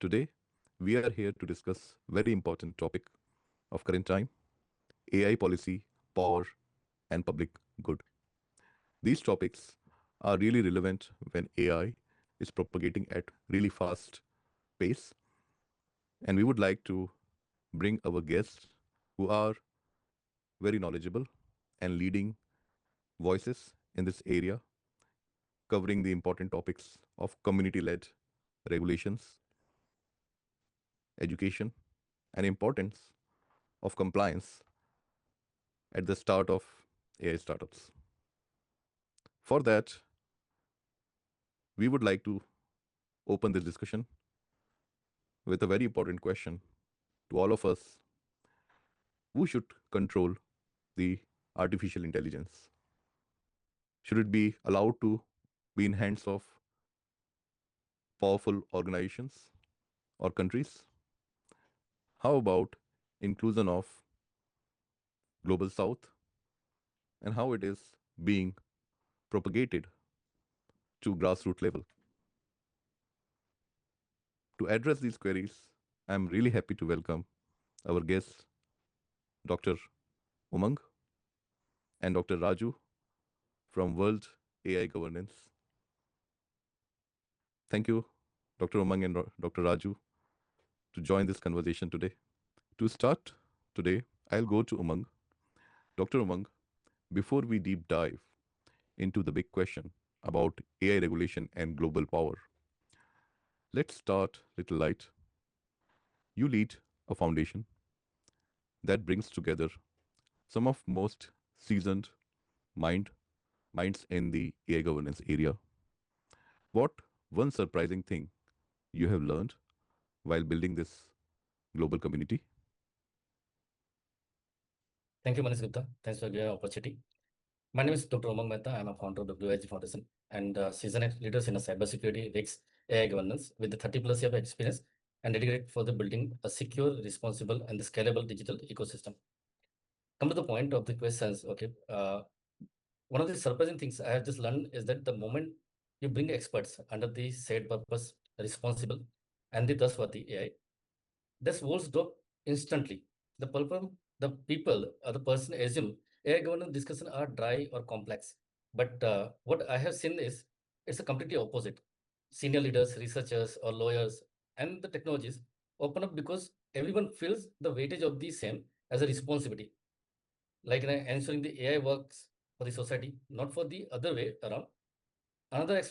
Today, we are here to discuss very important topic of current time, AI policy, power, and public good. These topics are really relevant when AI is propagating at really fast pace, and we would like to bring our guests who are very knowledgeable and leading voices in this area, covering the important topics of community-led regulations, education, and importance of compliance at the start of AI startups. For that, we would like to open this discussion with a very important question to all of us: who should control the artificial intelligence? Should it be allowed to be in hands of powerful organizations or countries? How about inclusion of global south and how it is being propagated to grassroots level? To address these queries, I'm really happy to welcome our guests, Dr. Umang and Dr. Raju from World AI Governance. Thank you, Dr. Umang and Dr. Raju, to join this conversation today. To start today, I'll go to Umang. Dr. Umang, before we deep dive into the big question about AI regulation and global power, let's start little light. You lead a foundation that brings together some of most seasoned mind minds in the AI governance area. What one surprising thing you have learned while building this global community? Thank you, Manish Gupta. Thanks for giving opportunity. My name is Dr. Umang Mehta. I'm a founder of WIG Foundation and seasoned leaders in a cybersecurity, risks, AI governance with the 30 plus years of experience and dedicated for the building a secure, responsible, and the scalable digital ecosystem. Come to the point of the questions. Okay, one of the surprising things I have just learned is that the moment you bring experts under the said purpose, responsible, and the trustworthy AI, this walls drop instantly. The people or the person assume AI governance discussion are dry or complex. But what I have seen is it's a completely opposite. Senior leaders, researchers, or lawyers, and the technologies open up because everyone feels the weightage of the same as a responsibility, like ensuring the AI works for the society, not for the other way around. Another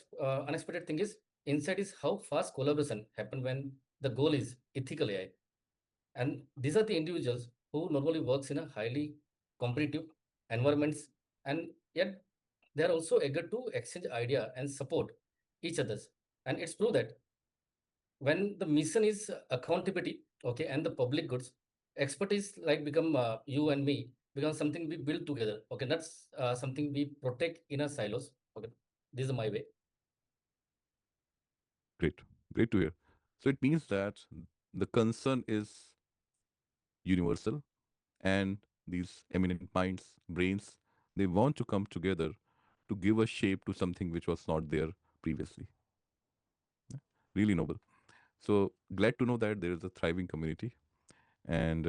unexpected thing is inside is how fast collaboration happen when the goal is ethical AI. And these are the individuals who normally works in a highly competitive environments, and yet they are also eager to exchange idea and support each others. And it's true that when the mission is accountability, okay, and the public goods, expertise like become you and me become something we build together. Okay, that's something we protect in our silos. Okay, this is my way. Great, great to hear. So it means that the concern is universal, and these eminent minds, brains, they want to come together to give a shape to something which was not there previously. Really noble. So glad to know that there is a thriving community. And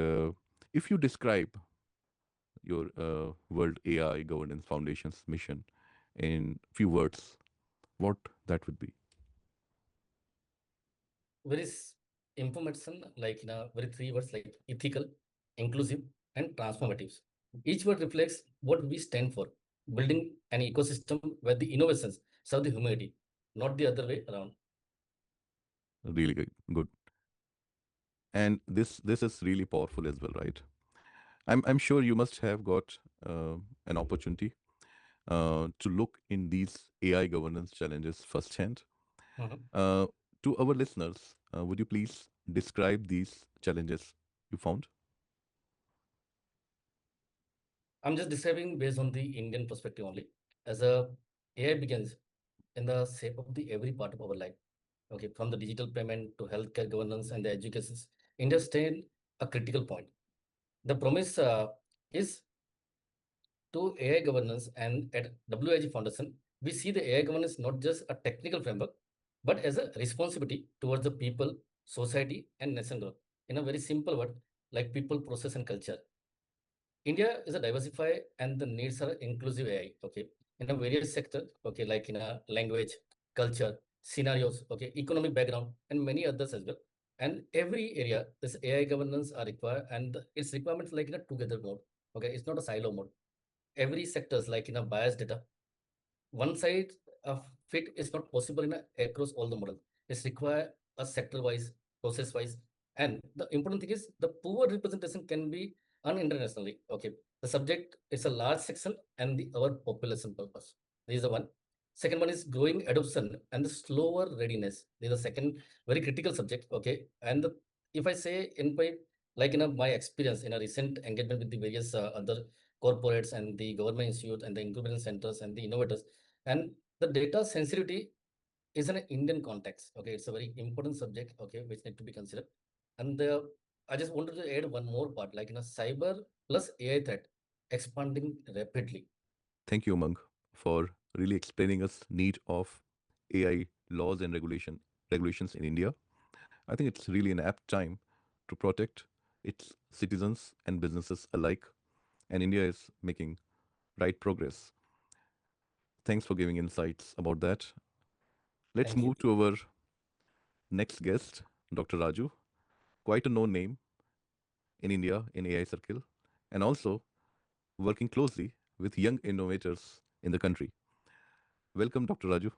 if you describe your World AI Governance Foundation's mission in few words, what that would be? Very information like in a very three words like ethical, inclusive, and transformatives. Each word reflects what we stand for, building an ecosystem where the innovations serve the humanity, not the other way around. Really good. Good. And this is really powerful as well, right? I'm sure you must have got an opportunity to look in these AI governance challenges firsthand. Mhm. Uh, to our listeners, would you please describe these challenges you found? I'm just describing based on the Indian perspective only. As a AI begins in the shape of the every part of our life. Okay, from the digital payment to healthcare governance and the education, India still a critical point. The promise is to AI governance, and at WIG Foundation, we see the AI governance not just a technical framework, but as a responsibility towards the people, society, and nation growth. In a very simple word, like people, process, and culture. India is a diversified and the needs are inclusive AI. Okay, in a various sector. Okay, like in a language, culture, scenarios. Okay, economic background, and many others as well. And every area, this AI governance are required, and its requirements like in a together mode. Okay, it's not a silo mode. Every sectors like in a bias data, one side of fit is not possible in across all the model. It's require a sector wise, process wise, and the important thing is the poor representation can be uninternationally. Okay, the subject is a large section and the our population purpose. This is the one. Second one is growing adoption and the slower readiness. This is the second very critical subject. Okay, and the, if I say in my like in a, my experience in a recent engagement with the various other corporates and the government institute and the incubation centers and the innovators, and the data sensitivity is an Indian context. Okay, it's a very important subject. Okay, which need to be considered. And I just wanted to add one more part, like in a cyber plus AI threat expanding rapidly. Thank you, Umang, for really explaining us need of AI laws and regulations in India. I think it's really an apt time to protect its citizens and businesses alike, and India is making right progress. Thanks for giving insights about that. Let's Thank you. move to our next guest, Dr. Raju, quite a known name in India in AI circle, and also working closely with young innovators in the country. Welcome, Dr. Raju.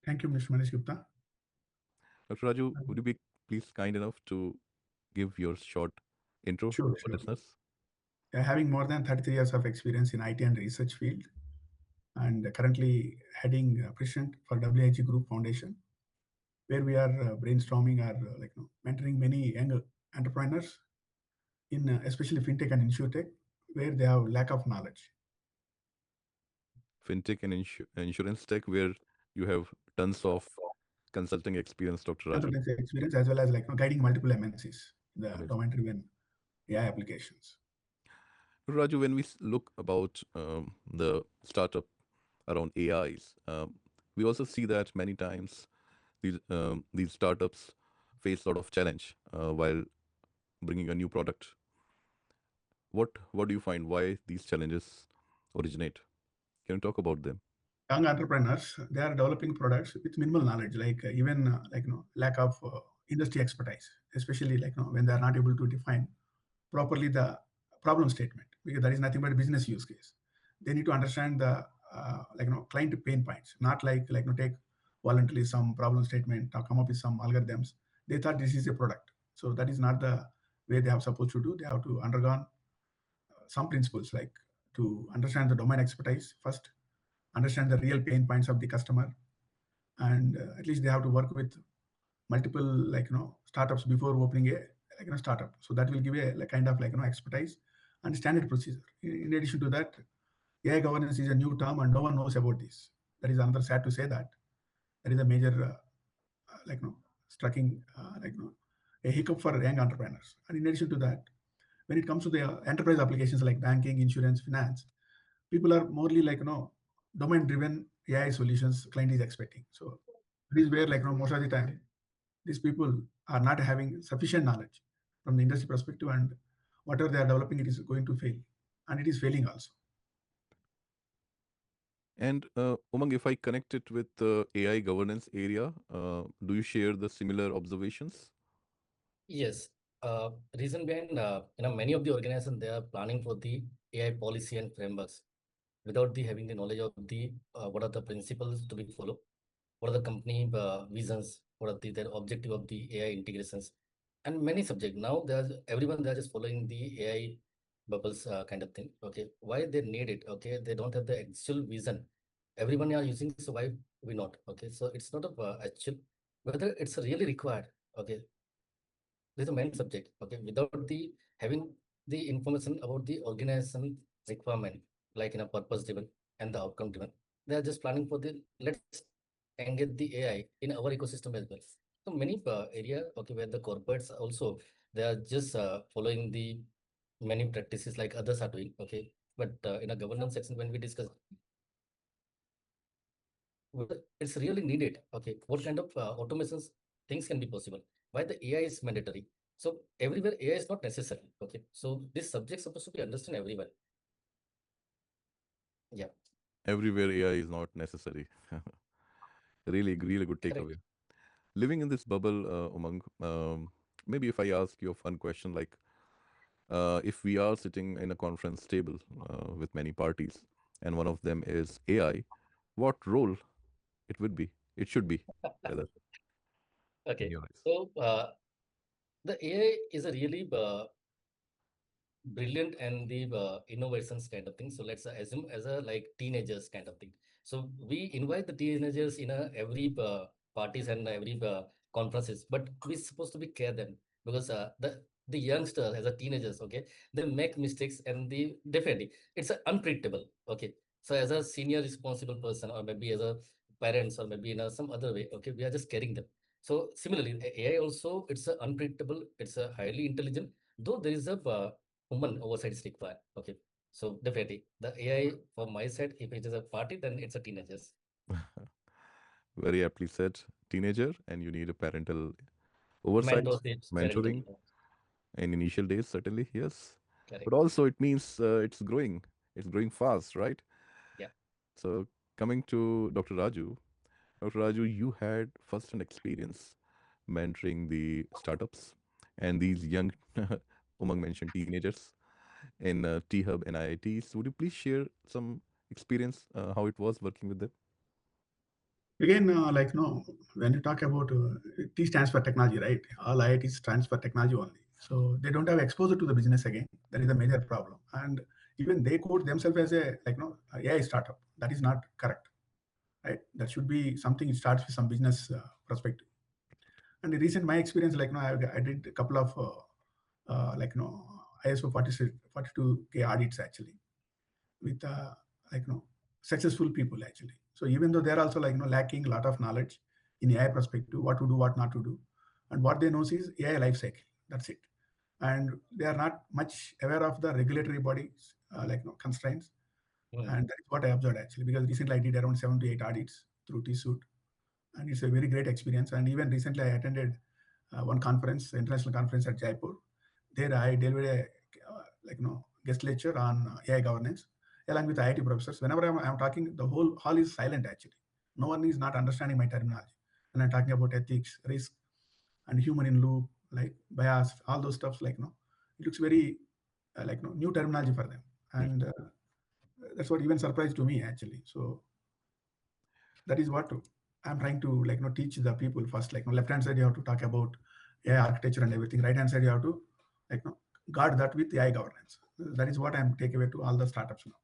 Thank you, Mr. Manish Gupta. Dr. Raju, would you be please kind enough to give your short intro to Sure, our sure. listeners? Having more than 33 years of experience in IT and research field, and currently heading president for WIG Group Foundation, where we are brainstorming or mentoring many young entrepreneurs in especially fintech and insurtech, where they have lack of knowledge. Fintech and insurance tech, where you have tons of consulting experience, Dr. Raju. Consultancy experience as well as guiding multiple MNCs in the Amazing. domain-driven AI applications. Dr. Raju, when we look about the startup around AIs, we also see that many times these startups face a lot of challenge while bringing a new product. What do you find why these challenges originate? Can you talk about them? Young entrepreneurs, they are developing products with minimal knowledge, even lack of industry expertise, especially when they are not able to define properly the problem statement, because that is nothing but a business use case. They need to understand the client pain points, not take voluntarily some problem statement or come up with some algorithms. They thought this is a product, so that is not the way they have supposed to do. They have to undergone some principles, like to understand the domain expertise first, understand the real pain points of the customer, and at least they have to work with multiple startups before opening a startup. So that will give a kind of expertise and standard procedure. In addition to that, AI governance is a new term and no one knows about this. That is another sad to say that that is a major striking a hiccup for young entrepreneurs. And in addition to that, when it comes to the enterprise applications like banking, insurance, finance, people are morely domain driven AI solutions client is expecting. So this is where most of the time these people are not having sufficient knowledge from the industry perspective, and whatever they are developing, it is going to fail, and it is failing also. And Umang, if I connect it with the AI governance area, do you share the similar observations? Yes. Reason behind many of the organizations they are planning for the AI policy and frameworks without the having the knowledge of the what are the principles to be followed, what are the company visions, what are their objective of the AI integrations, and many subject. Now there's everyone they're just following the AI bubbles kind of thing. Okay, why they need it? Okay, they don't have the actual vision. Everyone are using, so why we not? Okay, so it's not a actual whether it's really required. Okay, this is the main subject. Okay, without the having the information about the organization requirement, like in a purpose driven and the outcome driven, they are just planning for the let's engage the AI in our ecosystem as well. So many area, okay, where the corporates also they are just following the many practices like others are doing. Okay, but in a governance section when we discuss whether it's really needed. Okay, what kind of automations things can be possible. Why the AI is mandatory? So everywhere AI is not necessary. Okay. So this subject supposed to be understood everywhere. Yeah. Everywhere AI is not necessary. Really good Correct. takeaway. Living in this bubble, Umang, maybe if I ask you a fun question like, if we are sitting in a conference table with many parties, and one of them is AI, what role it would be? It should be, rather, in Okay. your eyes. So the AI is a really brilliant and the innovations kind of thing. So let's assume as a like teenagers kind of thing. So we invite the teenagers in a every parties and every conferences, but we supposed to be care them because the youngsters as a teenagers, okay, they make mistakes and the definitely it's unpredictable. Okay, so as a senior responsible person or maybe as a parents or maybe in some other way, okay, we are just caring them. So similarly, AI also it's a unpredictable, it's a highly intelligent, though there is a human oversight is required. Okay. So definitely the AI for my side, if it is a party, then it's a teenagers. Very aptly said, teenager, and you need a parental oversight, Mentorships, parental. mentoring in initial days, certainly, yes. But Correct. also, it means it's growing fast, right? Yeah. So, coming to Dr. Raju, you had first-hand experience mentoring the startups and these young, Umang mentioned teenagers in T Hub and IITs. Would you please share some experience how it was working with them? Again, like no, when you talk about T stands for technology, right? All IIT stands for technology only. So they don't have exposure to the business again. That is the major problem. And even they quote themselves as a like no AI startup. That is not correct, right? That should be something. It starts with some business perspective. And in recent my experience, like no, I did a couple of like no ISO 42K audits actually with like successful people actually. So even though they're also like lacking a lot of knowledge in AI perspective, what to do, what not to do, and what they know is AI life cycle. That's it. And they are not much aware of the regulatory bodies like constraints. Mm. And that is what I observed actually, because recently I did around 7 to 8 audits through T-Suite, and it's a very great experience. And even recently I attended one conference, international conference at Jaipur. There I delivered a like guest lecture on AI governance along with IIT professors. Whenever I'm talking, the whole hall is silent actually. No one is not understanding my terminology. When I'm talking about ethics, risk, and human in loop, like bias, all those stuffs, like it looks very like new terminology for them, and that's what even surprised to me actually. So that is what I'm trying to like teach the people first. Like left hand side you have to talk about AI architecture and everything. Right hand side you have to like guard that with AI governance. That is what I'm taking away to all the startups now.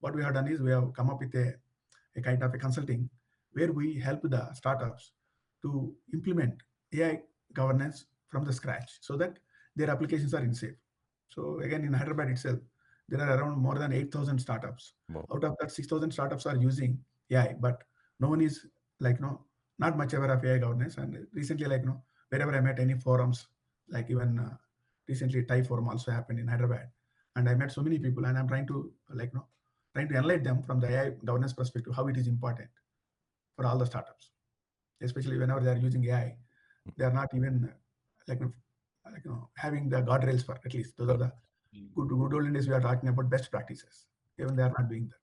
What we have done is we have come up with a kind of a consulting where we help the startups to implement AI governance from the scratch so that their applications are in safe. So again, in Hyderabad itself, there are around more than 8,000 startups. Wow. Out of that, 6,000 startups are using AI, but no one is like not much aware of AI governance. And recently, like wherever I met any forums, like even recently Thai forum also happened in Hyderabad, and I met so many people, and I'm trying to like trying to enlighten them from the AI governance perspective how it is important for all the startups, especially whenever they are using AI. They are not even like having the guardrails for at least those are Got the Mm. good old days we are talking about best practices. Even they are not doing that.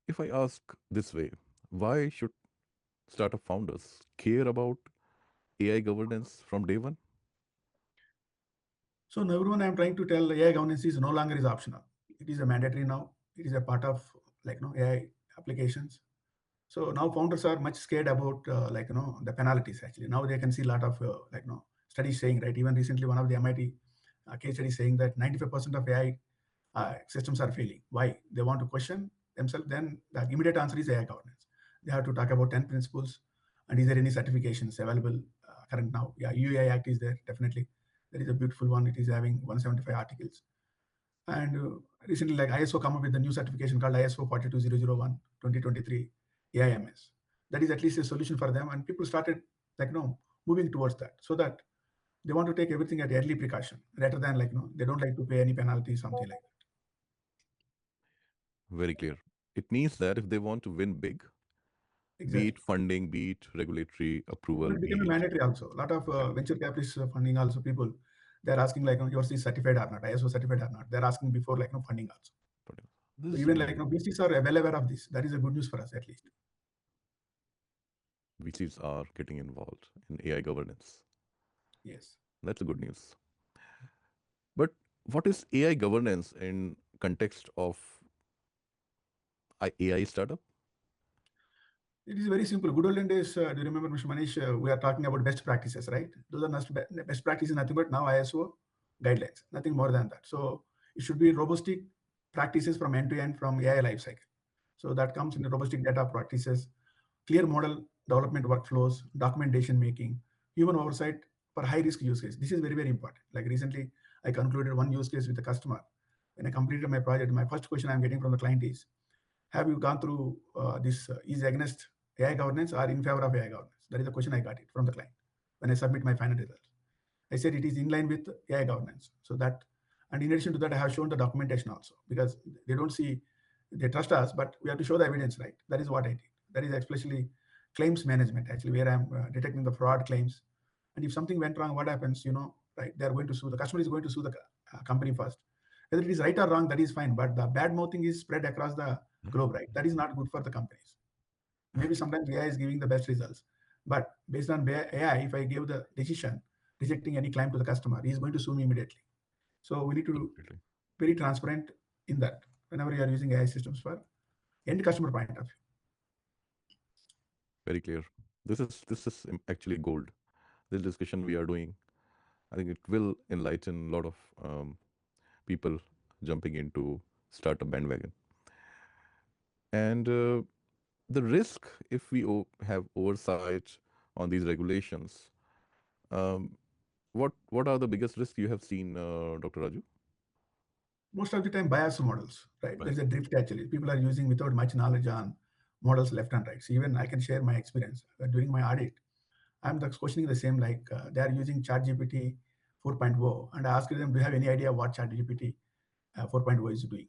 If I ask this way, why should startup founders care about AI governance from day one? So number one, I'm trying to tell AI governance is no longer is optional. It is a mandatory now. It is a part of like AI applications. So now founders are much scared about like the penalties. Actually, now they can see a lot of like studies saying, right. Even recently, one of the MIT case studies saying that 95% of AI systems are failing. Why? They want to question themselves. Then the immediate answer is AI governance. They have to talk about 10 principles, and is there any certifications available current now? Yeah, UAI Act is there definitely. There is a beautiful one. It is having 175 articles. And recently, like ISO come up with a new certification called ISO 42001 2023 AIMS. That is at least a solution for them. And people started like moving towards that, so that they want to take everything at early precaution rather than like they don't like to pay any penalty, something like that. Very clear. It means that if they want to win big, Exactly. it funding, be it regulatory approval, It became a be it. mandatory also. A lot of venture capitalist funding also people, they're asking like, yours is certified or not, ISO certified or not. They're asking before like, funding also. This So is even like, VCs are well aware of this. That is a good news for us at least. VCs are getting involved in AI governance. Yes. That's a good news. But what is AI governance in context of AI startup? It is very simple. Good olden days, do you remember, Mr. Manish, we are talking about best practices, right? Those are best practices, nothing but now ISO guidelines, nothing more than that. So it should be robust practices from end to end from AI lifecycle. So that comes in the robust data practices, clear model development workflows, documentation making, human oversight for high risk use case. This is very, very important. Like recently, I concluded one use case with a customer. When I completed my project, my first question I'm getting from the client is, have you gone through this? Is against AI governance or in favor of AI governance? That is the question I got it from the client when I submit my final results. I said it is in line with AI governance. So that, and in addition to that, I have shown the documentation also because they don't see, they trust us, but we have to show the evidence, right? That is what I did. That is especially claims management, actually, where I'm detecting the fraud claims. And if something went wrong, what happens? Right? They are going to sue. The customer is going to sue the company first. Whether it is right or wrong, that is fine. But the bad mouthing is spread across the globe, right? That is not good for the companies. Maybe sometimes AI is giving the best results, but based on AI, if I give the decision rejecting any claim to the customer, he is going to sue me immediately. So we need to Absolutely. very transparent in that whenever you are using AI systems for end customer point of view. Very clear. This is actually gold. This discussion we are doing, I think it will enlighten a lot of people jumping into startup bandwagon. And the risk, if we have oversight on these regulations, um, what are the biggest risks you have seen, Dr. Raju? Most of the time, bias models, right? Right. There's a drift actually. People are using without much knowledge on models left and right. So even I can share my experience during my audit. I'm questioning the same, like they are using ChatGPT 4.0, and I asked them, do you have any idea what ChatGPT 4.0 is doing?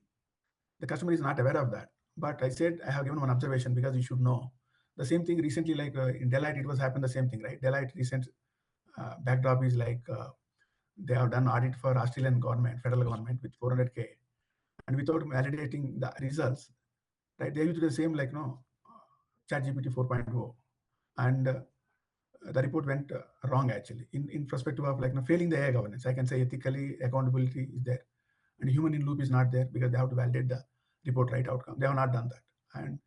The customer is not aware of that. But I said, I have given one observation because you should know. The same thing recently, like in Deloitte, it was happened the same thing, right? Deloitte recent backdrop is like they have done audit for Australian government, federal government with 400K. And without validating the results, right, they used the same like, ChatGPT 4.0. And the report went wrong actually in perspective of like failing the AI governance. I can say ethically accountability is there, and human in loop is not there because they have to validate the report right outcome. They have not done that, and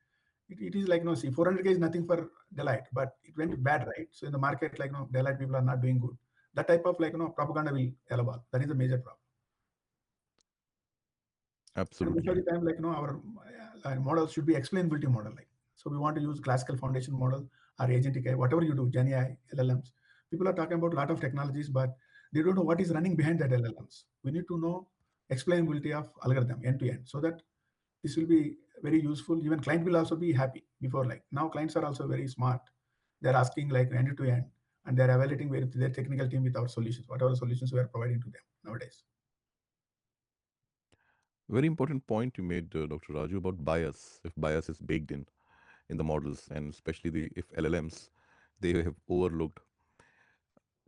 it is like see 400K is nothing for Deloitte, but it True. went bad, right? So in the market, like Deloitte people are not doing good. That type of like propaganda will elevate. That is a major problem. And most of Absolutely. the time, like our models should be explainability model. Like so, we want to use classical foundation model or agentic AI, whatever you do, Gen AI, LLMs. People are talking about a lot of technologies, but they don't know what is running behind that LLMs. We need to know explainability of algorithm end to end, so that this will be very useful. Even client will also be happy. Before, like now, clients are also very smart. They're asking like end to end, and they're evaluating with their technical team with our solutions, whatever solutions we are providing to them nowadays. Very important point you made, Dr. Raju, about bias. If bias is baked in the models, and especially if LLMs, they have overlooked.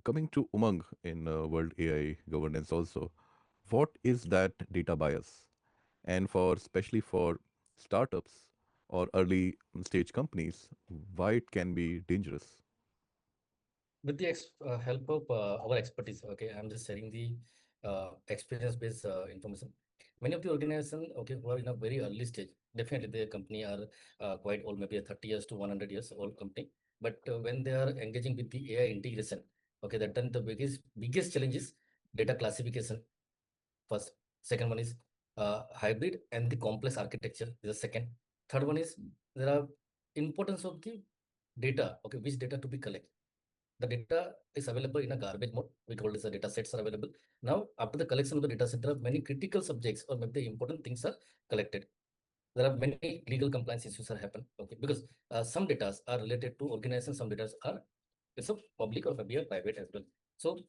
Coming to Umang in World AI governance also, what is that data bias? And for especially for startups or early stage companies, why it can be dangerous? With the help of our expertise, okay, I'm just sharing the experience-based information. Many of the organizations, okay, who are in a very early stage, definitely the company are quite old, maybe a 30 years to 100 years old company. But when they are engaging with the AI integration, okay, that then the biggest challenge is data classification first. Second one is hybrid and the complex architecture is the second. Third one is there are importance of the data, okay, which data to be collected. The data is available in a garbage mode. We call this the data sets are available. Now, after the collection of the data set, there are many critical subjects or maybe the important things are collected. There are many legal compliance issues are happen. Okay, because some data are related to organizations, some data are it's a public or maybe a private as well. So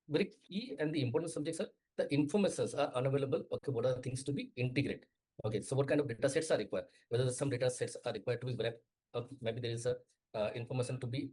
very key and the important subjects are the informations are unavailable. Okay, what are the things to be integrated? Okay, so what kind of data sets are required? Whether some data sets are required to be wrapped maybe there is a information to be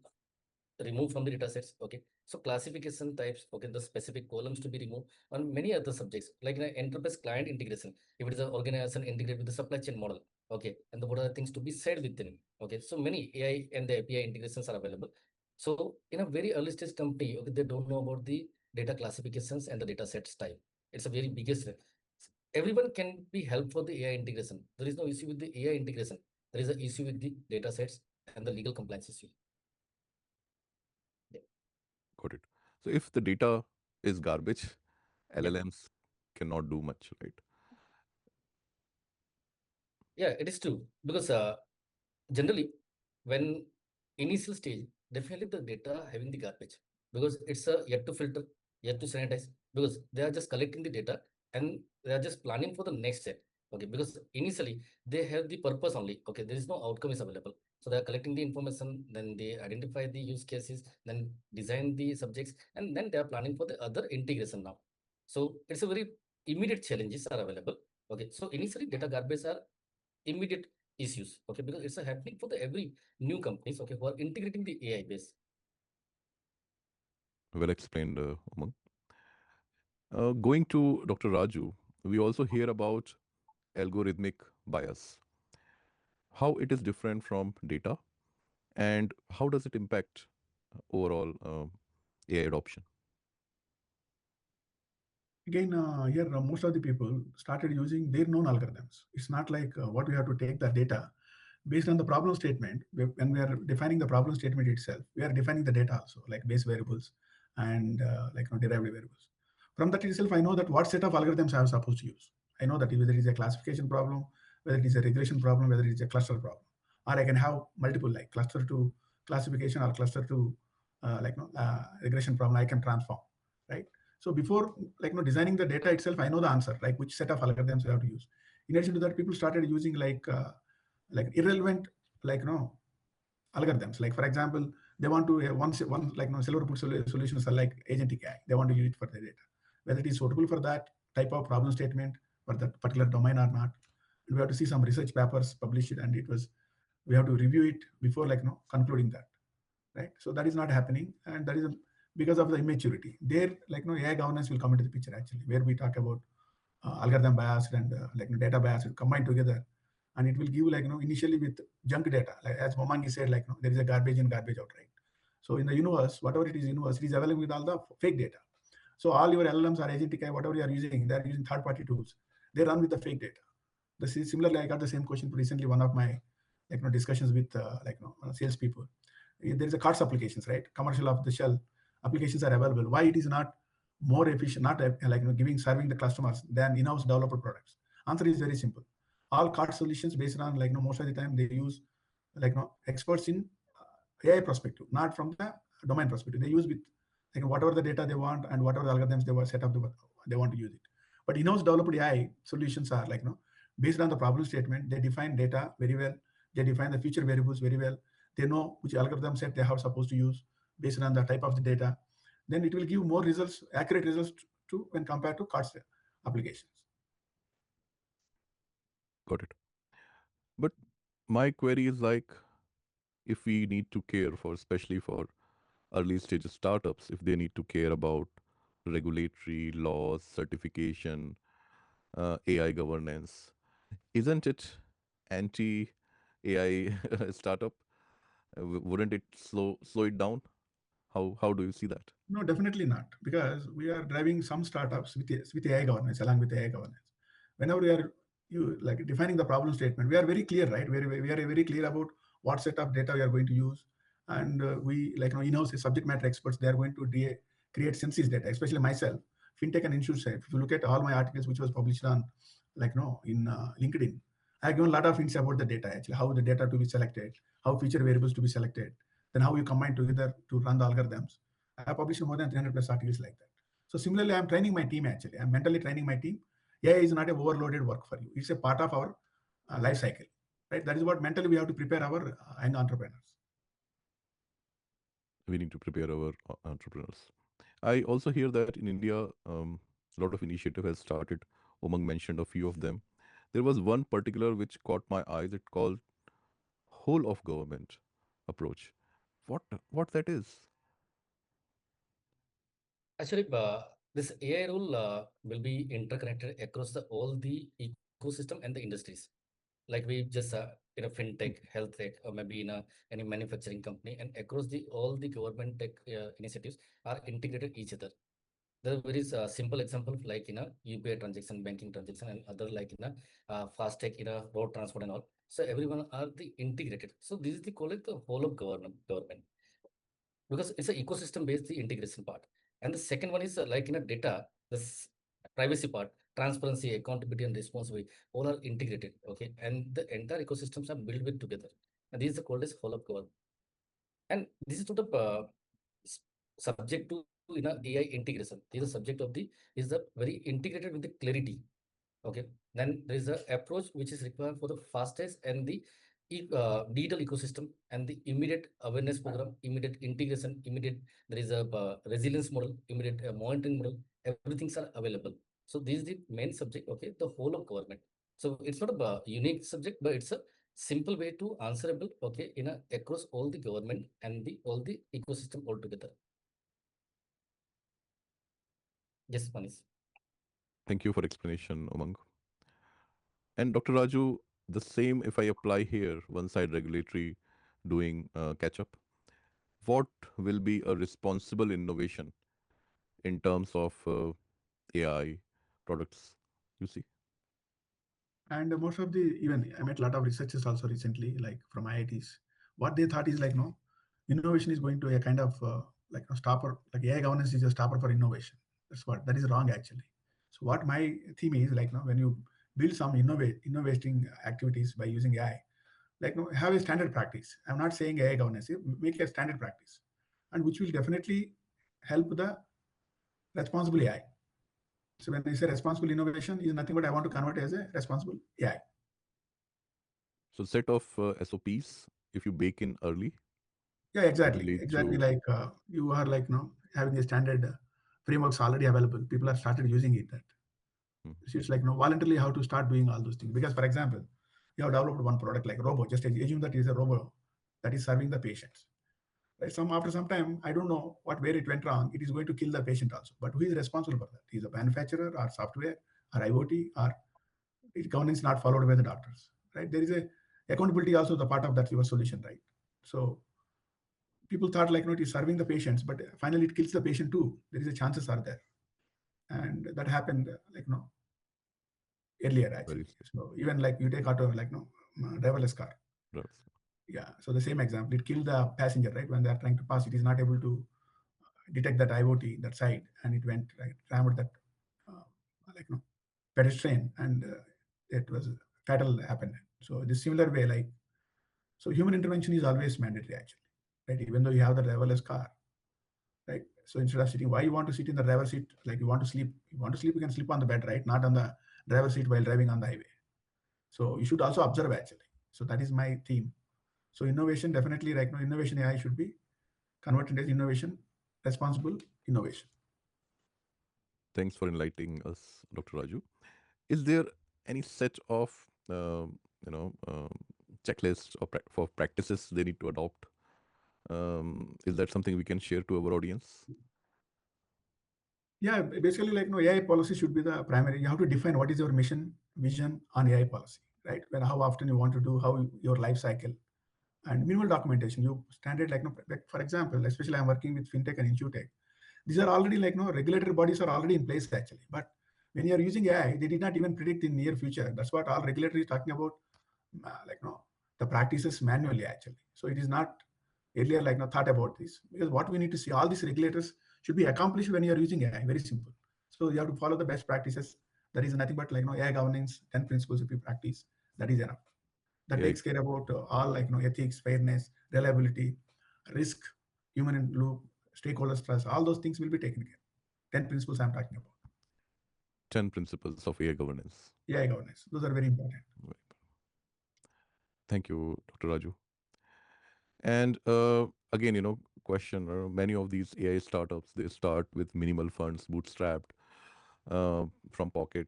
removed from the data sets. Okay, so classification types, okay, the specific columns to be removed, and many other subjects like an enterprise client integration. If it is an organization integrate with the supply chain model, okay, and what are the things to be said within. Okay, so many AI and the API integrations are available. So in a very early stage company, okay, they don't know about the data classifications and the data sets type. It's a very biggest. Everyone can be helped for the AI integration. There is no issue with the AI integration. There is an issue with the data sets and the legal compliance issue. Yeah. Got it. So if the data is garbage, Yeah. LLMs cannot do much, right? Yeah, it is true because generally when initial stage, definitely the data having the garbage because it's a yet to filter, yet to sanitize because they are just collecting the data and they are just planning for the next step. Okay, because initially they have the purpose only. Okay, there is no outcome is available. So they are collecting the information, then they identify the use cases, then design the subjects, and then they are planning for the other integration now. So it's a very immediate challenges are available. Okay, so initially data garbage are immediate issues. Okay, because it's a happening for the every new companies. Okay, who are integrating the AI base. Well explained, Umang. Going to Dr. Raju, we also hear about algorithmic bias, how it is different from data, and how does it impact overall AI adoption. Again, here most of the people started using their known algorithms. It's not like what we have to take the data based on the problem statement. When we are defining the problem statement itself, we are defining the data also, like base variables and derived variables. From that itself, I know that what set of algorithms I am supposed to use. I know that whether it is a classification problem, whether it is a regression problem, whether it is a cluster problem, or I can have multiple like cluster to classification or cluster to regression problem. I can transform, right? So before designing the data itself, I know the answer, like which set of algorithms I have to use. In addition to that, people started using like irrelevant like algorithms. Like for example, they want to one silver bullet solutions are like agentic AI. They want to use it for the data, whether it is suitable for that type of problem statement for that particular domain or not. And we have to see some research papers published, and we have to review it before concluding that, right? So that is not happening, and that is because of the immaturity. There, AI governance will come into the picture actually, where we talk about algorithm bias and data bias combined together, and it will give initially with junk data, like as Momangi said, there is a garbage in, garbage out, right? So in the universe, whatever it is available with all the fake data. So all your LLMs or agentic AI, whatever you are using, they are using third-party tools. They run with the fake data. This is similarly, I got the same question recently. One of my discussions with salespeople. There is a cards applications, right? Commercial off the shelf applications are available. Why it is not more efficient, not giving serving the customers than in-house developer products? Answer is very simple. All card solutions based on most of the time they use experts in AI perspective, not from the domain perspective. They use with whatever the data they want and whatever the algorithms they were set up, they want to use it. But in-house developed AI solutions are based on the problem statement. They define data very well. They define the future variables very well. They know which algorithm set they are supposed to use based on the type of the data. Then it will give more results, accurate results to when compared to cards applications. Got it. But my query is like, if we need to care for, especially for early stage startups, if they need to care about regulatory laws, certification, AI governance, isn't it anti AI startup? Wouldn't it slow it down? How do you see that? No, definitely not, because we are driving some startups with AI governance, along with AI governance. Whenever we are defining the problem statement, we are very clear, right? We are very clear about what set of data we are going to use, and we in-house subject matter experts. They are going to create census data, especially myself, fintech and insurance side. If you look at all my articles which was published on in LinkedIn, I have given a lot of hints about the data actually, how the data to be selected, how feature variables to be selected, then how you combine together to run the algorithms. I have published more than 300 plus articles like that. So similarly, I'm training my team actually. I'm mentally training my team. AI is not a overloaded work for you. It's a part of our life cycle, right? That is what mentally we have to prepare our young entrepreneurs. We need to prepare our entrepreneurs. I also hear that in India, a lot of initiative has started. Umang mentioned a few of them. There was one particular which caught my eyes. It called whole of government approach. What that is? Actually, this AI rule will be interconnected across all the ecosystem and the industries. Like we just in a fintech, health tech, or maybe in any manufacturing company, and across all the government tech initiatives are integrated each other. There are very simple examples like UPI transaction, banking transaction, and other like fast tech, road transport and all. So everyone are the integrated. So this is the call it the whole of government because it's an ecosystem based the integration part. And the second one is like data, this privacy part, transparency, accountability, and responsibility all are integrated. Okay, and the entire ecosystems are built with together. And this is the called as whole of government. And this is sort of s- subject to AI integration. This is a subject of is the very integrated with the clarity. Okay, then there is a approach which is required for the fastest and the digital ecosystem and the immediate awareness program, immediate integration, immediate there is a resilience model, immediate monitoring model. Everything's are available. So this is the main subject. Okay, the whole of government. So it's not a unique subject, but it's a simple way to answerable. Okay, across all the government and the all the ecosystem altogether. Yes, Manish. Thank you for explanation, Umang. And Dr. Raju, the same if I apply here, one side regulatory doing catch up. What will be a responsible innovation in terms of AI products? You see, And most of the, even I met a lot of researchers also recently, like from IITs. What they thought is like, no, innovation is going to a kind of like a stopper, like AI governance is a stopper for innovation. That is wrong actually. So what my theme is like, no, when you build some innovating activities by using AI, like no, have a standard practice. I'm not saying AI governance, make a standard practice, and which will definitely help the responsible AI. So when I say responsible innovation is nothing but I want to convert as a responsible AI. so set of SOPs, if you bake in early, Yeah, it will exactly. lead Exactly. to. Like you are like having a standard frameworks already available. People are started using it. That Hmm. so it's like voluntarily how to start doing all those things. Because for example, you have developed one product like robot. Just assume that it is a robot that is serving the patients. Right? After some time, I don't know where it went wrong. It is going to kill the patient also. But who is responsible for that? Is a manufacturer or software or IoT or governance not followed by the doctors. Right? There is a accountability also the part of that your solution. Right? So people thought like it is serving the patients, but finally it kills the patient too. There is a chances are there, and that happened earlier Very actually. So even like you take auto like driverless car. drugs. Yeah. So the same example, it killed the passenger right when they are trying to pass. It is not able to detect that IoT that side, and it went right rammed that uh, like pedestrian, and it was fatal happened. So this similar way like so human intervention is always mandatory actually, right? Even though you have the driverless car, right? So instead of sitting, why you want to sit in the driver seat? Like you want to sleep, you can sleep on the bed, right? Not on the driver seat while driving on the highway. So you should also observe actually. So that is my theme. So innovation definitely right now, innovation AI should be converted as innovation, responsible innovation. Thanks for enlightening us, Dr. Raju. Is there any set of you know checklists or for practices they need to adopt? Is that something we can share to our audience? Yeah, basically like no AI policy should be the primary. You have to define what is your mission, vision on AI policy, right? When how often you want to do, how your life cycle, and minimal documentation. You standard like no, like for example, especially I'm working with fintech and insurtech. These are already like no regulatory bodies are already in place actually. But when you are using AI, they did not even predict in near future. That's what all regulatory is talking about. Like no, the practices manually actually. So it is not earlier like no thought about this because what we need to see all these regulators should be accomplished when you are using AI. Very simple. So you have to follow the best practices. That is nothing but like no AI governance, 10 principles if you practice. That is enough. That Yeah, takes care about all like ethics, fairness, reliability, risk, human in loop, stakeholders trust. All those things will be taken care. 10 principles I'm talking about. 10 principles of AI governance. AI governance. Those are very important. Right. Thank you, Dr. Raju. And again, question: many of these AI startups they start with minimal funds, bootstrapped from pocket.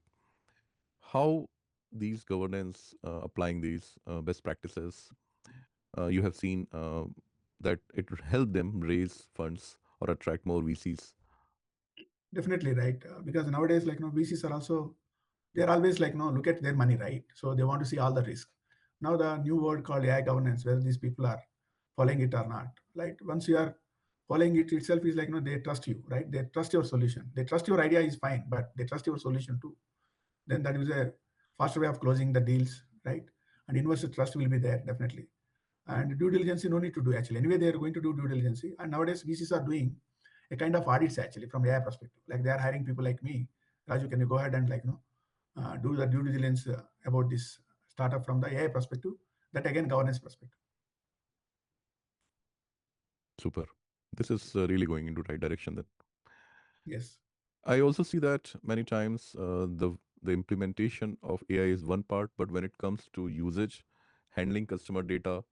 How these governance applying these best practices? You have seen that it would help them raise funds or attract more VCs. Definitely right. Because nowadays, VCs are also, they're always look at their money, right? So they want to see all the risk. Now the new word called AI governance, whether these people are following it or not. Like once you are following it itself is they trust you, right? They trust your solution. They trust your idea is fine, but they trust your solution too. Then that is a faster way of closing the deals, right? And investor trust will be there definitely. And due diligence, no need to do actually. Anyway, they are going to do due diligence. And nowadays, VCs are doing a kind of audits actually from AI perspective. Like they are hiring people like me. Raju, can you go ahead and do the due diligence about this startup from the AI perspective? That again, governance perspective. Super. This is really going into right direction then. Yes. I also see that many times the implementation of AI is one part, but when it comes to usage, handling customer data,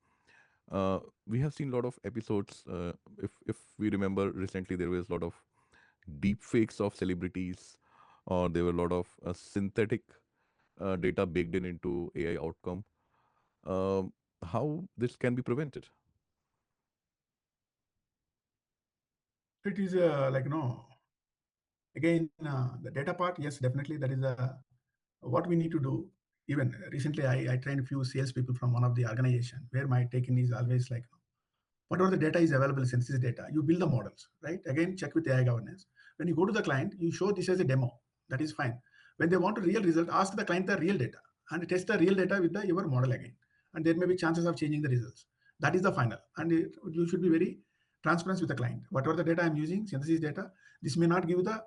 uh, we have seen a lot of episodes. If we remember recently, there was a lot of deep fakes of celebrities, or there were a lot of synthetic data baked in into AI outcome. Um, how this can be prevented? It is again the data part. Yes, definitely that is what we need to do. Even recently, I trained a few salespeople from one of the organization where my taken is always whatever the data is available, census data, you build the models, right? Again, check with AI governance. When you go to the client, you show this as a demo. That is fine. When they want a real result, ask the client the real data and test the real data with your model again. And there may be chances of changing the results. That is the final. And you should be very transparent with the client. Whatever the data I'm using, synthesis data, this may not give the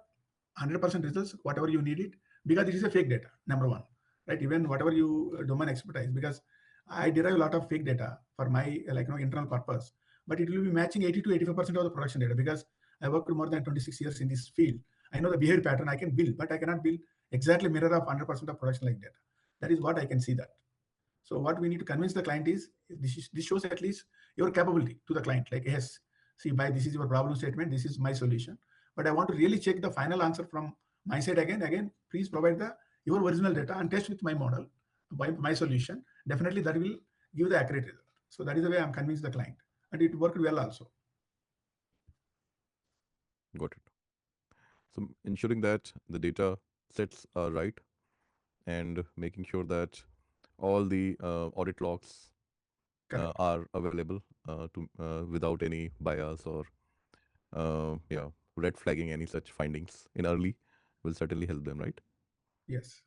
100% results, whatever you need it, because it is a fake data, number one, right? Even whatever you domain expertise, because I derive a lot of fake data for my internal purpose, but it will be matching 80 to 85% of the production data because I worked more than 26 years in this field. I know the behavior pattern. I can build, but I cannot build exactly mirror of 100% of production like data. That is what I can see that. So what we need to convince the client is this shows at least your capability to the client. Like yes, see, by this is your problem statement. This is my solution. But I want to really check the final answer from my side again. Again, please provide the your original data and test with my model, by my solution. Definitely that will give the accurate result. So that is the way I'm convinced the client, and it worked well also. Got it. So ensuring that the data sets are right and making sure that all the audit logs Correct. are available to without any bias or yeah, red flagging any such findings in early will certainly help them, right? Yes.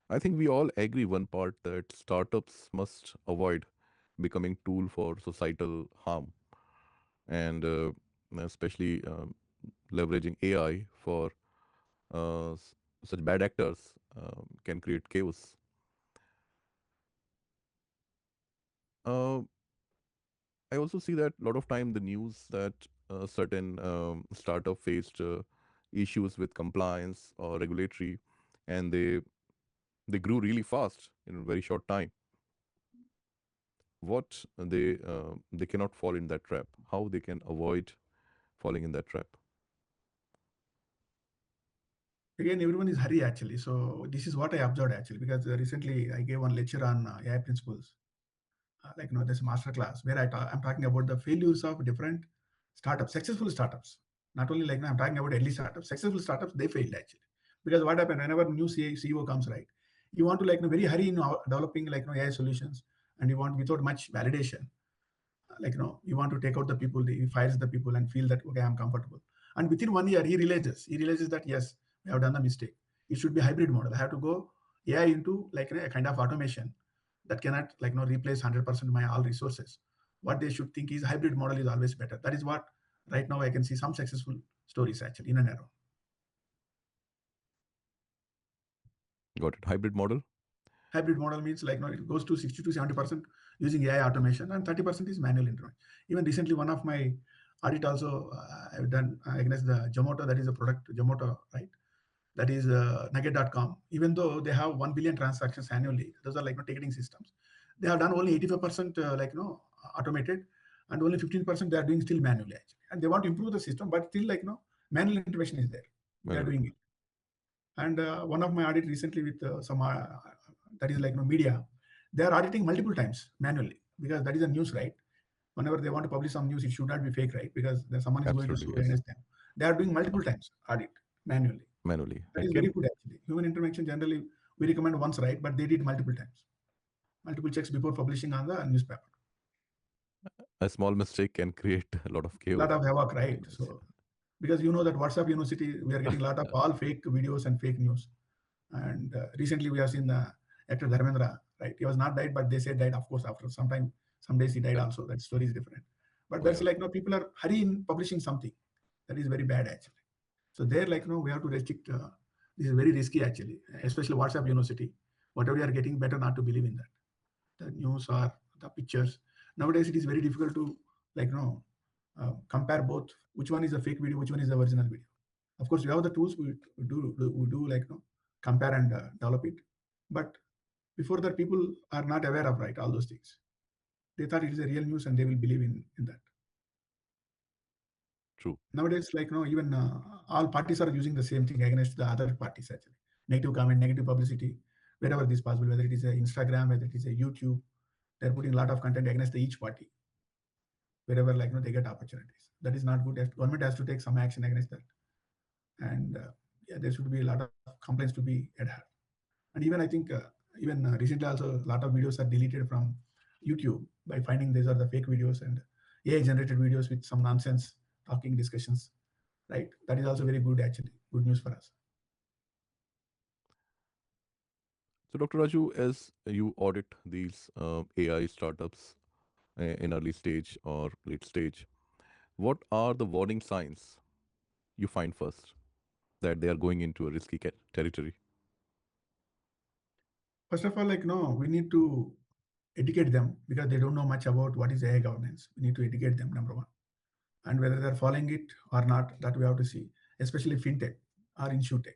I think we all agree one part that startups must avoid becoming tool for societal harm, and especially leveraging AI for such bad actors can create chaos. Uh, I also see that a lot of time the news that certain startup faced issues with compliance or regulatory, and they grew really fast in a very short time. What they cannot fall in that trap? How they can avoid falling in that trap? Again, everyone is hurry actually. So this is what I observed actually because recently I gave one lecture on AI principles. This master class where I'm talking about the failures of different startups, successful startups. Not only I'm talking about early startups, successful startups, they failed actually. Because what happened whenever new CEO comes, right? You want to very hurry in developing AI solutions, and you want without much validation. You want to take out the people, he fires the people and feel that okay, I'm comfortable. And within 1 year, he realizes that yes, I have done the mistake. It should be hybrid model. I have to go AI into a kind of automation that cannot replace 100% my all resources. What they should think is hybrid model is always better. That is what right now I can see some successful stories actually in and around. Got it. Hybrid model. Hybrid model means it goes to 60 to 70% using AI automation and 30% is manual intervention. Even recently, one of my audit also I've done against the Zomato, that is a product Zomato, right? That is Nugget.com. Even though they have 1 billion transactions annually, those are ticketing systems. They have done only 85% automated, and only 15% they are doing still manually actually. And they want to improve the system, but still manual intervention is there. They are Manual. doing it. And one of my audit recently with some that is media. they are auditing multiple times manually, because that is a news, right? Whenever they want to publish some news, it should not be fake, right? Because someone is going to Absolutely, sue yes. against them. They are doing multiple times audit manually. Manually. That And is very can good actually. Human intervention generally we recommend once, right? But they did multiple times, multiple checks before publishing on the newspaper. a small mistake can create a lot of chaos. Lot of havoc, I right? can say. So because you know that WhatsApp University, we are getting a lot of all fake videos and fake news. And recently we have seen the actor Dharmendra, right? He was not died, but they said died, of course, after some time, some days he died Yeah. also. That story is different. But Oh, that's yeah. like, people are hurry in publishing something. That is very bad actually. So there, like, we have to restrict. This is very risky actually, especially WhatsApp University. Whatever you are getting, better not to believe in that. The news or the pictures. Nowadays, it is very difficult to, like, compare both. Which one is a fake video? Which one is the original video? Of course, we have the tools. We do like, compare and develop it. But before that, people are not aware of, right, all those things. They thought it is a real news and they will believe in that. True. Nowadays, like, even all parties are using the same thing against the other parties actually. Negative comment, negative publicity, wherever it is possible, whether it is a Instagram, whether it is a YouTube, they're putting a lot of content against each party wherever, like, they get opportunities. That is not good. Government has to take some action against that. And yeah, there should be a lot of complaints to be adhered. And even I think even recently also a lot of videos are deleted from YouTube by finding these are the fake videos and AI generated videos with some nonsense talking discussions, right? That is also very good actually, good news for us. So, Dr. Raju, as you audit these AI startups in early stage or late stage, what are the warning signs you find first that they are going into a risky territory? First of all, like, we need to educate them because they don't know much about what is AI governance. We need to educate them, number one. And whether they're following it or not, that we have to see, especially fintech or insurtech.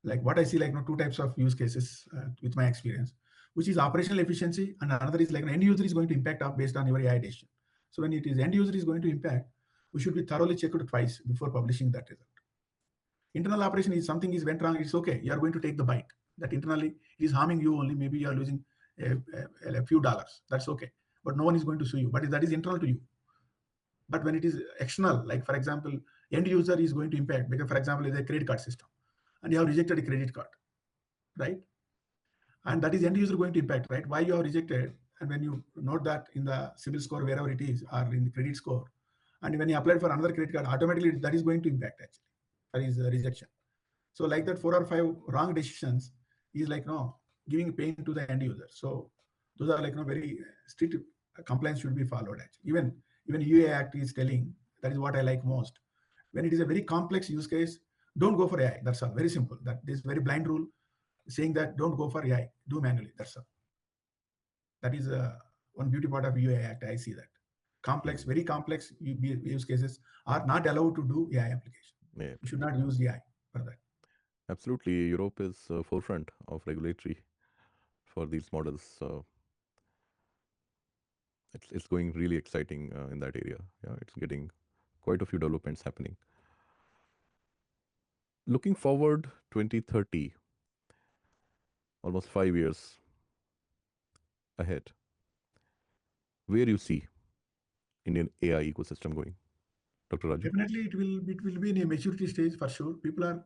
Like what I see, like, two types of use cases with my experience, which is operational efficiency, and another is like an end user is going to impact up based on your AI decision. So when it is end user is going to impact, we should be thoroughly checked twice before publishing that result. Internal operation is something is went wrong, it's okay. You are going to take the bite. That internally it is harming you only. Maybe you are losing a few dollars. That's okay. But no one is going to sue you. But that is internal to you. But when it is external, like for example, end user is going to impact because, for example, is a credit card system, and you have rejected a credit card, right? And that is end user going to impact, right? Why you have rejected, and when you note that in the CIBIL score, wherever it is, or in the credit score, and when you applied for another credit card, automatically that is going to impact actually. That is rejection. So like that 4 or 5 wrong decisions is like, giving pain to the end user. So those are like, very strict compliance should be followed actually. Even UA Act is telling, that is what I like most. When it is a very complex use case, don't go for AI. That's all. Very simple. That this very blind rule saying that don't go for AI, do manually. That's all. That is one beauty part of UA Act. I see that. Complex, very complex use cases are not allowed to do AI application. Yeah, You should not use AI for that. absolutely. Europe is forefront of regulatory for these models. It's going really exciting in that area. Yeah, it's getting quite a few developments happening. Looking forward 2030, almost 5 years ahead, where you see Indian AI ecosystem going, Dr. Raju? Definitely, it will be in a maturity stage for sure. People are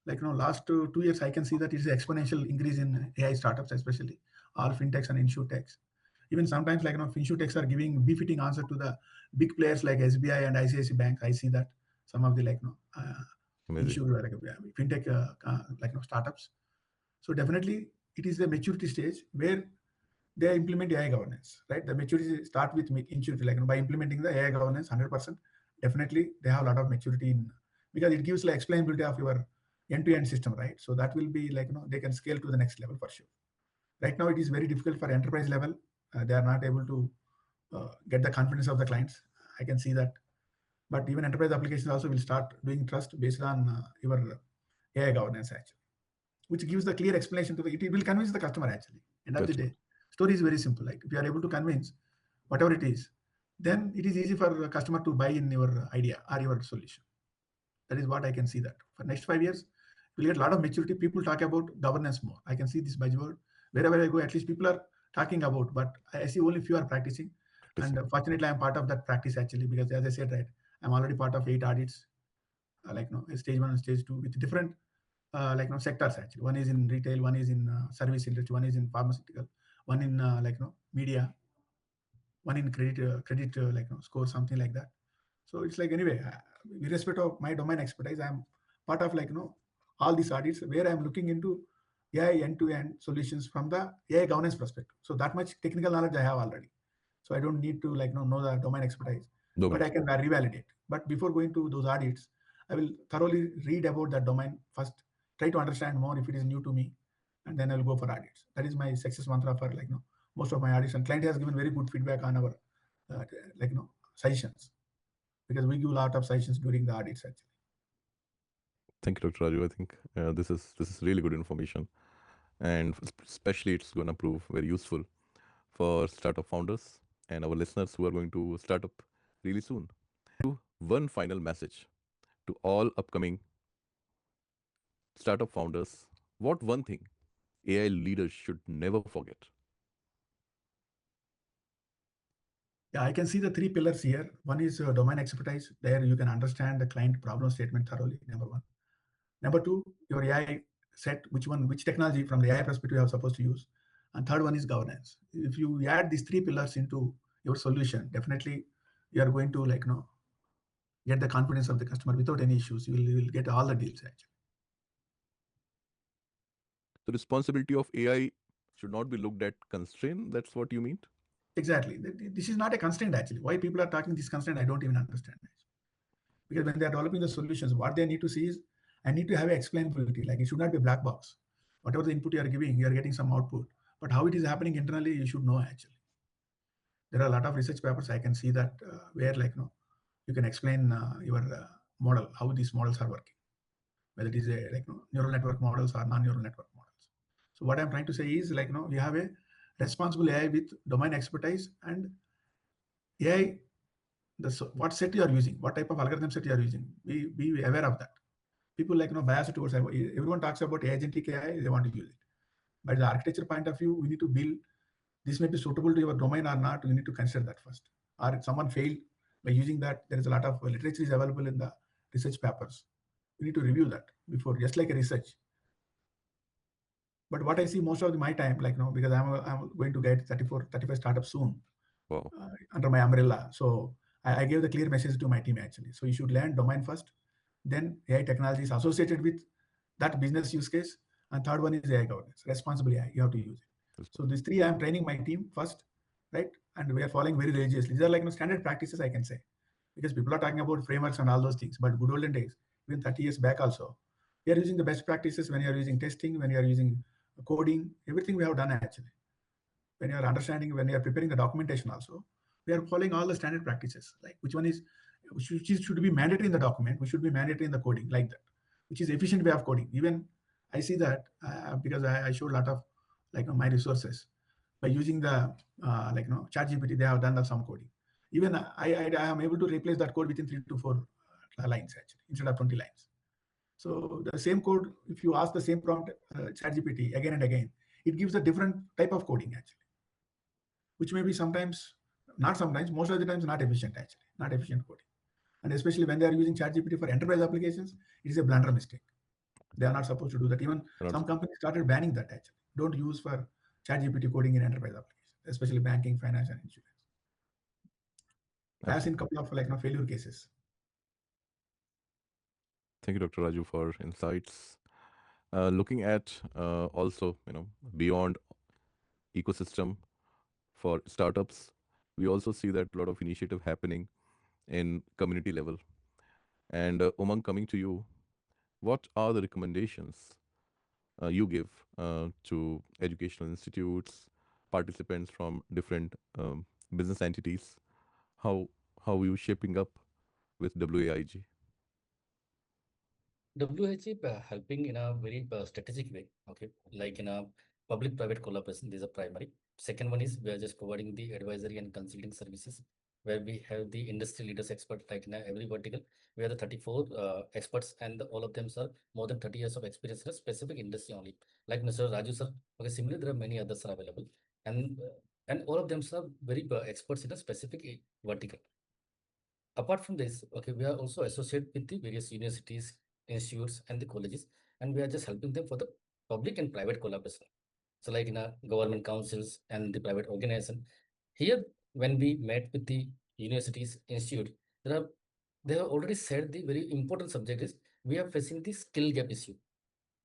like, last 2 years, I can see that it's an exponential increase in AI startups, especially all fintechs and insurtechs. Even sometimes, like, fintechs are giving befitting answer to the big players like SBI and ICICI Bank. I see that some of the, like, Amazing. insure like fintech like, startups. So definitely, it is the maturity stage where they implement AI governance, right? The maturity start with maturity, like, by implementing the AI governance 100%. Definitely, they have a lot of maturity in, because it gives like explainability of your end-to-end system, right? So that will be like, they can scale to the next level for sure. Right now, it is very difficult for enterprise level. They are not able to get the confidence of the clients. I can see that. But even enterprise applications also will start doing trust based on your AI governance actually, which gives the clear explanation to the, it will convince the customer actually. End of the That's day, good. story is very simple. Like if you are able to convince whatever it is, then it is easy for the customer to buy in your idea or your solution. That is what I can see that for next 5 years, we'll get a lot of maturity. People talk about governance more. I can see this buzzword wherever I go. At least people are talking about, but I see only few are practicing. And fortunately, I'm part of that practice actually, because as I said, right, I'm already part of 8 audits, stage 1 and stage 2 with different sectors actually. One is in retail, one is in service industry, one is in pharmaceutical, one in media, one in credit score, something like that. So it's like, anyway, irrespective of my domain expertise, I'm part of all these audits where I'm looking into AI end-to-end solutions from the AI governance perspective. So that much technical knowledge I have already. So I don't need to know the domain expertise, but I can revalidate. But before going to those audits, I will thoroughly read about that domain first, try to understand more if it is new to me, and then I will go for audits. That is my success mantra for most of my audits. And client has given very good feedback on our suggestions, because we give a lot of suggestions during the audits actually. Thank you, Dr. Raju. I think this is really good information, and especially it's going to prove very useful for startup founders and our listeners who are going to start up really soon. One final message to all upcoming startup founders. What one thing AI leaders should never forget? Yeah, I can see the 3 pillars here. One is domain expertise. There you can understand the client problem statement thoroughly, number one. Number two, your AI set, which technology from the AI perspective you are supposed to use. And third one is governance. If you add these 3 pillars into your solution, definitely you are going to get the confidence of the customer without any issues. You will get all the deals actually. The responsibility of AI should not be looked at constraint. That's what you mean? Exactly. This is not a constraint actually. Why people are talking this constraint, I don't even understand. Because when they are developing the solutions, what they need to see is, I need to have explainability. Like, it should not be a black box. Whatever the input you are giving, you are getting some output. But how it is happening internally, you should know actually. There are a lot of research papers I can see that where you can explain your model, how these models are working, whether it is a neural network models or non-neural network models. So what I'm trying to say is you have a responsible AI with domain expertise, and AI, what set you are using, what type of algorithm set you are using. Be aware of that. People bias towards everyone talks about agentic AI, they want to use it. But the architecture point of view, we need to build this may be suitable to your domain or not. You need to consider that first. Or if someone failed by using that, there is a lot of literature is available in the research papers. You need to review that before, just like a research. But what I see most of my time, because I'm going to get 35 startups soon. Wow. Under my umbrella. So I gave the clear message to my team actually. So you should learn domain first, then AI technology is associated with that business use case, and third one is AI governance. Responsible AI, you have to use it. So these 3, I'm training my team first, right? And we are following very religiously. These are standard practices, I can say, because people are talking about frameworks and all those things. But good olden days, even 30 years back also, we are using the best practices when you are using testing, when you are using coding, everything we have done actually. When you are understanding, when you are preparing the documentation also, we are following all the standard practices. Like which should be mandatory in the document, which should be mandatory in the coding, like that, which is efficient way of coding. Even I see that because I showed a lot of my resources by using the ChatGPT. They have done some coding. Even I am able to replace that code within 3 to 4 lines actually, instead of 20 lines. So the same code, if you ask the same prompt ChatGPT again and again, it gives a different type of coding actually, which may be sometimes, not sometimes, most of the times not efficient actually, not efficient coding. And especially when they are using ChatGPT for enterprise applications, it is a blunder mistake. They are not supposed to do that. Even some companies started banning that actually. Don't use for ChatGPT coding in enterprise applications, especially banking, finance, and insurance. As in couple of failure cases. Thank you, Dr. Raju, for insights. Looking at also, beyond ecosystem for startups, we also see that a lot of initiative happening in community level. And Umang, coming to you, what are the recommendations you give to educational institutes, participants from different business entities? How are you shaping up with WAIG? WH helping in a very strategic way, okay, like in a public-private collaboration. This is a primary. Second one is we are just providing the advisory and consulting services, where we have the industry leaders expert, like in every vertical. We have the 34 experts, and all of them are more than 30 years of experience in a specific industry only. Like Mr. Raju sir. Okay, similarly, there are many others are available. and all of them are very experts in a specific vertical. Apart from this, okay, we are also associated with the various universities, institutes, and the colleges, and we are just helping them for the public and private collaboration. So, like in a government councils and the private organization, here when we met with the universities, institute, there are they have already said the very important subject is we are facing the skill gap issue.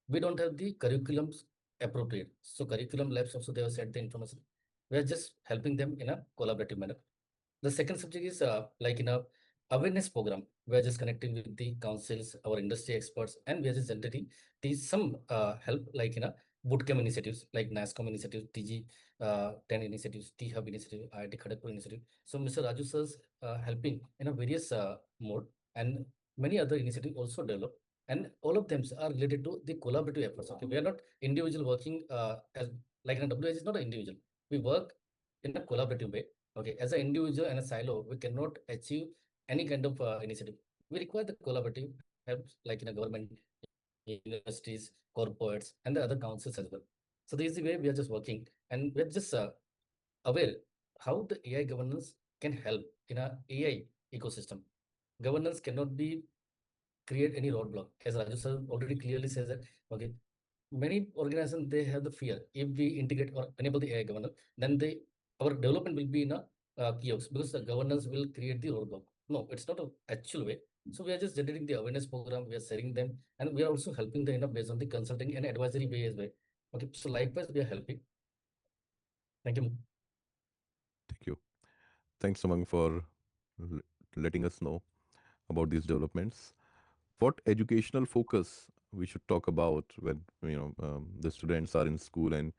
We don't have the curriculums appropriate. So curriculum labs also they have said the information. We are just helping them in a collaborative manner. The second subject is like in a awareness program. We are just connecting with the councils, our industry experts, and we are just generating some help like in a bootcamp initiatives like NASCOM initiative, TG 10 initiatives, T Hub initiative, IIT Kharagpur initiative. So Mr. Raju sir is helping in a various mode, and many other initiatives also developed, and all of them are related to the collaborative efforts. Okay, we are not individual working as like in a WH is not an individual. We work in a collaborative way. Okay, as an individual and a silo, we cannot achieve any kind of initiative. We require the collaborative helps like in a government, universities, corporates, and the other councils as well. So this is the way we are just working, and we're just aware how the AI governance can help in a AI ecosystem. Governance cannot be create any roadblock, as Raju sir already clearly says that. Okay, many organizations they have the fear if we integrate or enable the AI governance, then they our development will be in a kiosk because the governance will create the roadblock. No, it's not a actual way. So we are just generating the awareness program, we are sharing them, and we are also helping the based on the consulting and advisory way as well. Okay, so likewise we are helping. Thank you. Thank you. Thanks, Umang, for l- letting us know about these developments. What educational focus we should talk about when the students are in school and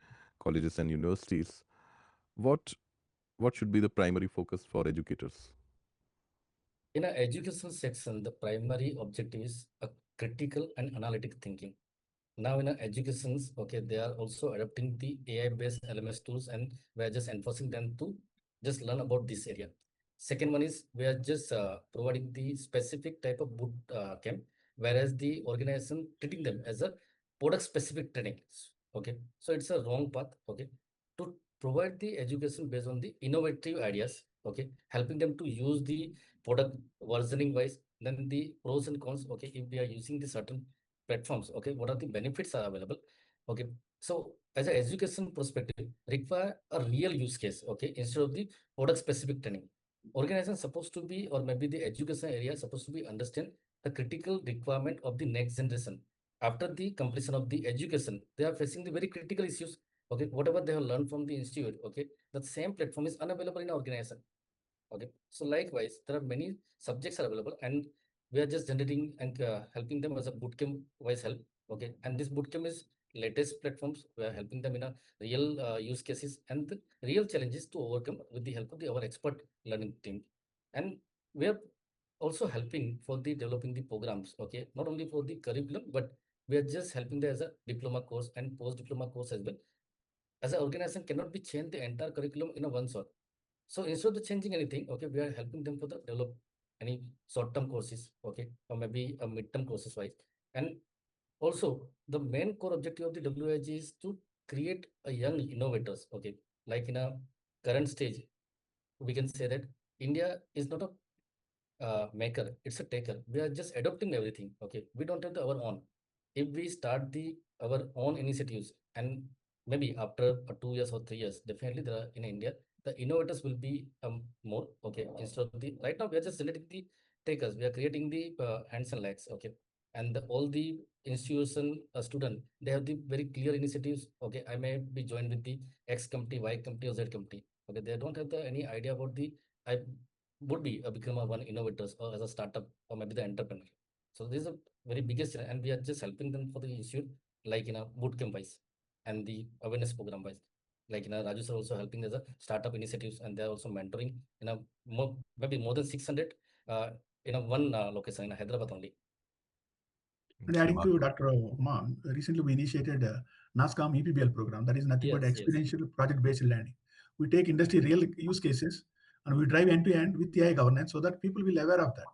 colleges and universities? What what should be the primary focus for educators? In our education section, the primary objective is a critical and analytic thinking. Now in our educations, okay, they are also adopting the AI-based LMS tools, and we are just enforcing them to just learn about this area. Second one is we are just providing the specific type of boot camp, whereas the organization treating them as a product specific training. Okay, so it's a wrong path. Okay, to provide the education based on the innovative ideas. Okay, helping them to use the product versioning wise, then the pros and cons. Okay, if we are using the certain platforms, okay, what are the benefits are available. Okay, so as an education perspective require a real use case, okay, instead of the product specific training. Organization supposed to be, or maybe the education area supposed to be understand the critical requirement of the next generation. After the completion of the education, they are facing the very critical issues. Okay, whatever they have learned from the institute, okay, the same platform is unavailable in organization. Okay, so likewise, there are many subjects are available, and we are just generating and helping them as a bootcamp wise help. Okay, and this bootcamp is latest platforms. We are helping them in a real use cases and the real challenges to overcome with the help of our expert learning team. And we are also helping for the developing the programs. Okay, not only for the curriculum, but we are just helping them as a diploma course and post diploma course as well. As an organization cannot be changed the entire curriculum in a one shot. So instead of changing anything, okay, we are helping them for the develop any short-term courses, okay, or maybe a mid-term courses wise. And also the main core objective of the WIG is to create a young innovators, okay. Like in a current stage, we can say that India is not a maker, it's a taker. We are just adopting everything, okay. We don't have our own. If we start the our own initiatives, and maybe after 2 years or 3 years, definitely there are in India the innovators will be more, okay, instead of the right now we are just generating the takers, we are creating the hands and legs, okay. And all the institution student, they have the very clear initiatives. Okay, I may be joined with the X company, Y company, or Z company. Okay, they don't have any idea about the I would be become a one innovators or as a startup or maybe the entrepreneur. So this is a very biggest, and we are just helping them for the issue like in a bootcamp wise and the awareness program wise. Like Raju sir also helping as a startup initiatives, and they are also mentoring in a maybe more than 600 in a one location in Hyderabad only. And It's adding to remarkable. Dr. Oman, recently we initiated a NASCOM EPBL program that is nothing but Yes, yes. experiential project-based learning. We take industry real use cases and we drive end to end with AI governance so that people will aware of that.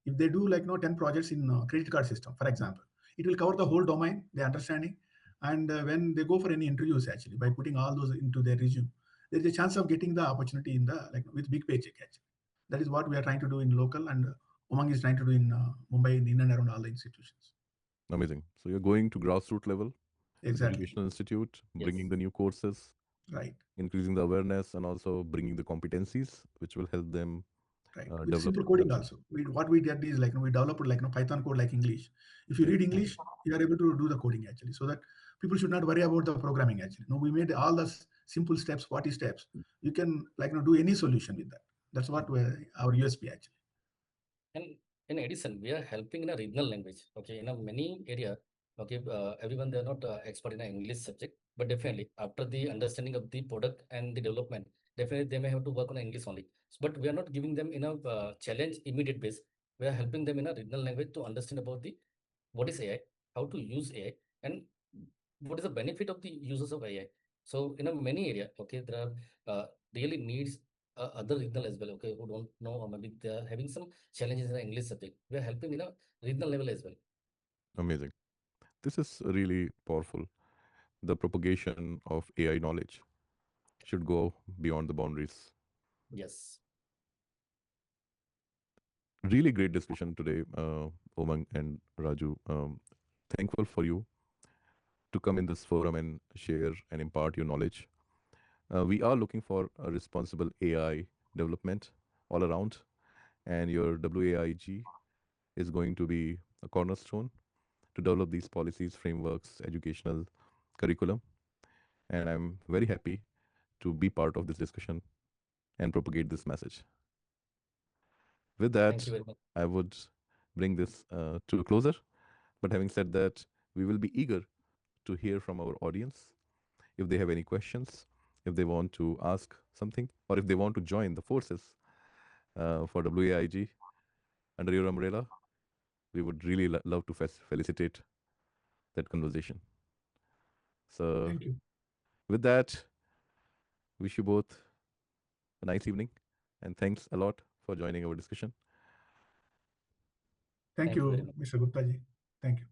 If they do like 10 projects in credit card system, for example, it will cover the whole domain, the understanding, and when they go for any interviews actually by putting all those into their resume, there is a chance of getting the opportunity in the like with big paycheck actually. That is what we are trying to do in local, and Umang is trying to do in Mumbai, in and around all the institutions. Amazing. So you're going to grassroots level with Exactly. educational institute, bringing Yes. the new courses, Right. increasing the awareness, and also bringing the competencies which will help them Right. With develop simple coding themselves. also. What we did is like we developed like Python code like English. If you Right. read English, you are able to do the coding actually, so that people should not worry about the programming actually. No, we made all the simple steps, 40 steps. You can like do any solution with that. That's what our USP actually. And in addition, we are helping in a regional language. Okay, in a many area. Okay, everyone they are not expert in an English subject, but definitely after the understanding of the product and the development, definitely they may have to work on English only. But we are not giving them enough challenge immediate base. We are helping them in a regional language to understand about the what is AI, how to use AI, and what is the benefit of the users of AI. So in a many area, okay, there are really needs other regional as well, okay, who don't know or maybe they are having some challenges in the English subject. We are helping in a regional level as well. Amazing. This is really powerful. The propagation of AI knowledge should go beyond the boundaries. Yes. Really great discussion today, Omang and Raju. Thankful for you to come in this forum and share and impart your knowledge. We are looking for a responsible AI development all around, and your WAIG is going to be a cornerstone to develop these policies, frameworks, educational curriculum. And I'm very happy to be part of this discussion and propagate this message. With Thank that, you very much. I would bring this to a closer. But having said that, we will be eager to hear from our audience if they have any questions, if they want to ask something, or if they want to join the forces for WAIG under your umbrella. We would really love to felicitate that conversation. So, Thank you. with that, wish you both a nice evening and thanks a lot for joining our discussion. Thank Thank you very you, much. Mr. Gupta ji. Thank you.